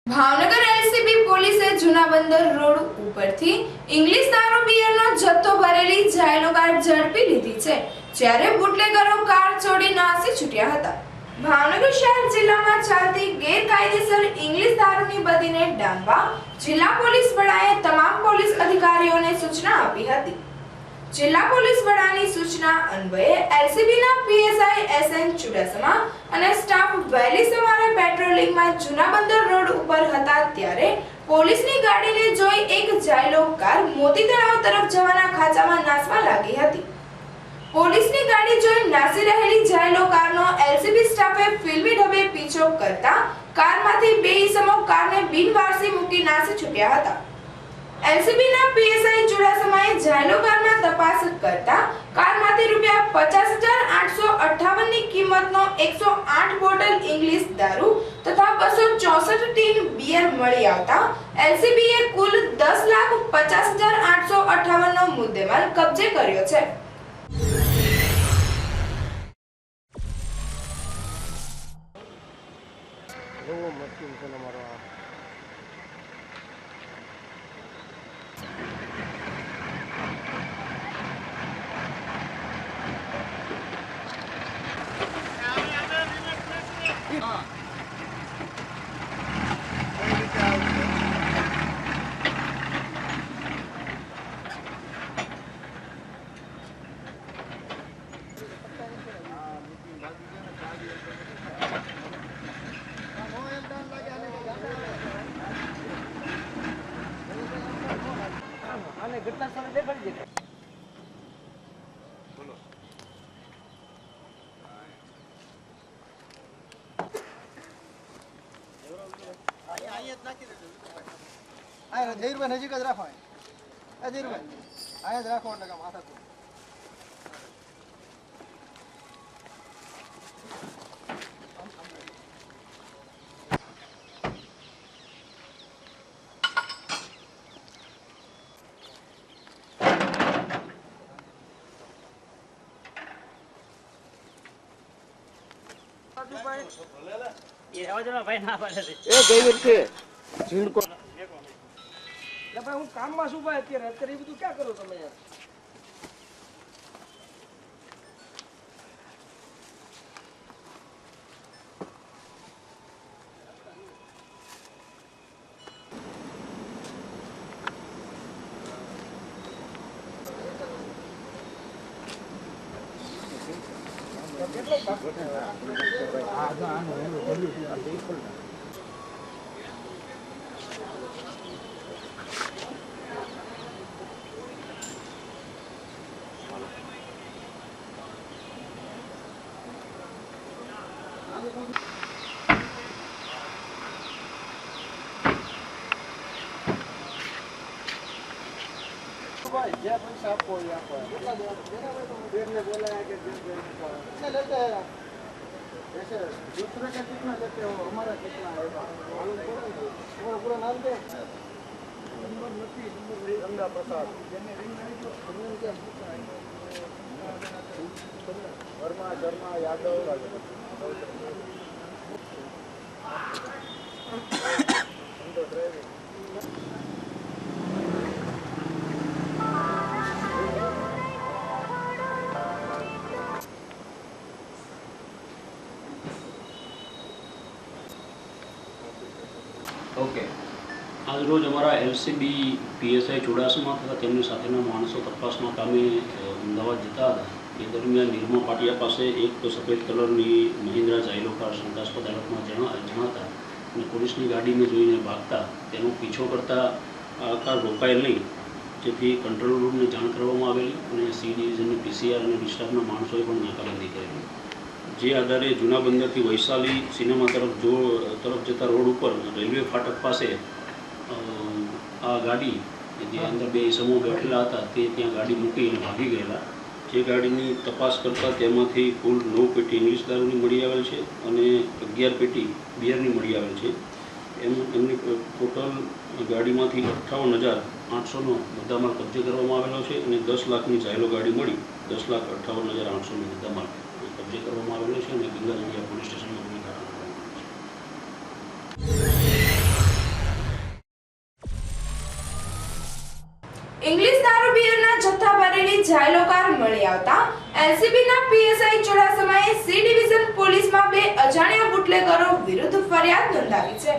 Bhavnagar LCB પોલીસે જૂના બંદર રોડ ઉપરથી ઇંગ્લિશ દારૂ બિયરનો જથ્થો ભરેલી જાયલો કાર ઝડપી લીધી છે, જ્યારે બુટલેગરો કાર છોડી નાસી છૂટ્યા હતા। ભાવનગર શહેર જિલ્લામાં ચાલતી ગેરકાયદેસર ઇંગ્લિશ દારૂની બદીને ડામવા જિલ્લા પોલીસ વડાએ તમામ પોલીસ અધિકારીઓને સૂચના આપી હતી। જિલ્લા પોલીસ વડાની સૂચના અન્વયે એલસીબીના પીએસઆઈ એસએન ચુડાસમા અને સ્ટાફ વહેલી સવારે પેટ્રોલિંગમાં જૂના બંદર રોડ ઉપર હતા, ત્યારે પોલીસની ગાડીને જોઈ એક જાયલો કાર મોતી તળાવ તરફ જવાના ખાંચામાં નાસવા લાગી હતી। પોલીસની ગાડી જોઈ નાસી રહેલી જાયલો કારનો એલસીબી સ્ટાફે ફિલ્મી ઢબે પીછો કરતા કારમાંથી બે ઈસમો કારને બિનવારસી મૂકી નાસી છૂટ્યા હતા। એલસીબીના પીએસઆઈ ચુડાસમાએ જાયલો કારમાં તપાસ કરતા કારમાંથી ₹50,858 ની કિંમતનો 108 બોટલ ઇંગ્લિશ દારૂ તથા 264 ટીન બિયર મળી આવતા એલસીબીએ કુલ ₹10,50,858 નો મુદ્દેમાલ કબજે કર્યો છે। ઘટના સ્થળે દેખાડી દે। બોલો અહીંયા જ નાખી દેજો। આ જયરભાઈ નજીક જ રાખો। આ જયરભાઈ અહીંયા જ રાખો એટલે માથા ये आवाज भाई ना पाડે છે એ ગઈ વખતે ઝીણકો લે ભાઈ હું કામમાં છું ભાઈ અત્યારે એ બધું ક્યાં કરો તમે યાર। જે પૈસા આપો એ આપો કેટલા દેને બોલાया कि कितने लेते हैं ऐसे दूसरे का कितना लेते हो हमारा कितना है मालूम पड़े पूरा पूरा नाम दे नंबर નથી નંબર ગંગા પ્રસાદ જેને રિંગ આવી તો તમને क्या વર્મા શર્મા યાદવ તો ડ્રાઈવિંગ ओके आज रोज हमारा एलसीबी पीएसआई चुड़ासमा तथा તેમની સાથેના માણસો તપાસમાં કામે અમદાવાદ જતા હતા। એ દરમિયાન નિર્મા પાટિયા પાસે એક સફેદ કલરની મહિન્દ્રા જાયલો કાર શંકાસ્પદ હાલતમાં જણાતા અને પોલીસની ગાડીને જોઈને ભાગતા તેનો પીછો કરતા આ કાર રોકાયેલ નહીં, જેથી કંટ્રોલ રૂમને જાણ કરવામાં આવેલી અને સી ડિવિઝનની પીસીઆર અને ડિસ્ટાફના માણસોએ પણ નાકાબંધી કરેલી। જે આધારે જૂના બંદરથી વૈશાલી સિનેમા તરફ જતા રોડ ઉપર રેલવે ફાટક પાસે આ ગાડી જે અંદર બે ઈસમો બેઠેલા હતા તે ત્યાં ગાડી મૂકીને ભાગી ગયેલા। જે ગાડીની તપાસ કરતાં તેમાંથી કુલ 9 પેટી ઇંગ્લિશ દારૂની મળી આવેલ છે અને 11 પેટી બિયરની મળી આવેલ છે। એમની ટોટલ ગાડીમાંથી 58,800નો મુદ્દામાલ કબજે કરવામાં આવેલો છે અને 10 લાખની જાયલો ગાડી મળી 10,58,800નો મુદ્દામાલ કબજે કરવામાં આવેલો છે અને ગંગા જગ્યા પોલીસ સ્ટેશનમાં ગુનો દાખલ કરવામાં આવ્યો છે। ઇંગ્લિશ દારૂ બિયરના જથ્થા ભરેલી જાયલો કાર મળી આવતા એલસીબીના પીએસઆઈ ચુડાસમાએ સી ડિવિઝન પોલીસમાં 2 અજાણ્યા બુટલેગરો વિરુદ્ધ ફરિયાદ નોંધાવી છે.